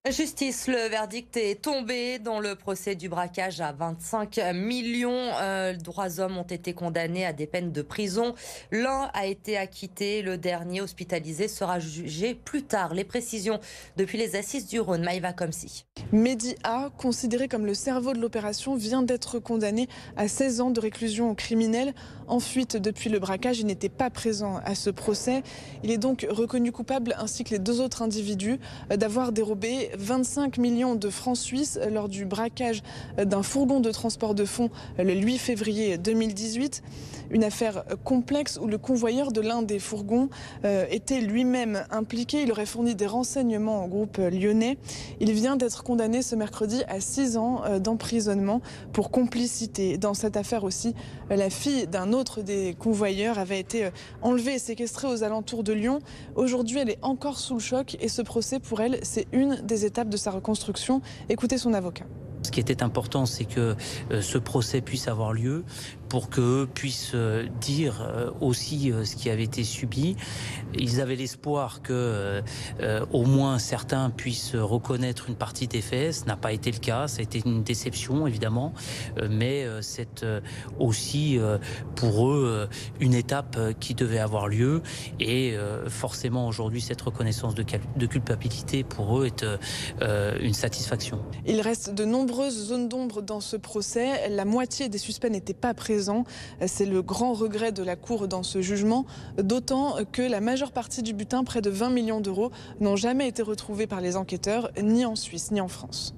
Justice, le verdict est tombé dans le procès du braquage à 25 millions. 3 hommes ont été condamnés à des peines de prison. L'un a été acquitté, le dernier hospitalisé sera jugé plus tard. Les précisions depuis les assises du Rhône, Maïva Komsi. Mehdi A, considéré comme le cerveau de l'opération, vient d'être condamné à 16 ans de réclusion criminelle. En fuite depuis le braquage, il n'était pas présent à ce procès. Il est donc reconnu coupable, ainsi que les deux autres individus, d'avoir dérobé 25 millions de francs suisses lors du braquage d'un fourgon de transport de fonds le 8 février 2018. Une affaire complexe où le convoyeur de l'un des fourgons était lui-même impliqué. Il aurait fourni des renseignements au groupe lyonnais. Il vient d'être condamné ce mercredi à 6 ans d'emprisonnement pour complicité. Dans cette affaire aussi, la fille d'un autre des convoyeurs avait été enlevée et séquestrée aux alentours de Lyon. Aujourd'hui, elle est encore sous le choc et ce procès, pour elle, c'est une des étapes de sa reconstruction. Écoutez son avocat. Ce qui était important, c'est que ce procès puisse avoir lieu pour qu'eux puissent dire aussi ce qui avait été subi. Ils avaient l'espoir que au moins certains puissent reconnaître une partie des faits. Ce n'a pas été le cas, ça a été une déception évidemment, mais c'est aussi pour eux une étape qui devait avoir lieu et forcément aujourd'hui cette reconnaissance de culpabilité pour eux est une satisfaction. Il reste de nombreuses zones d'ombre dans ce procès. La moitié des suspects n'étaient pas présents. C'est le grand regret de la Cour dans ce jugement, d'autant que la majeure partie du butin, près de 20 millions d'euros, n'ont jamais été retrouvés par les enquêteurs, ni en Suisse, ni en France.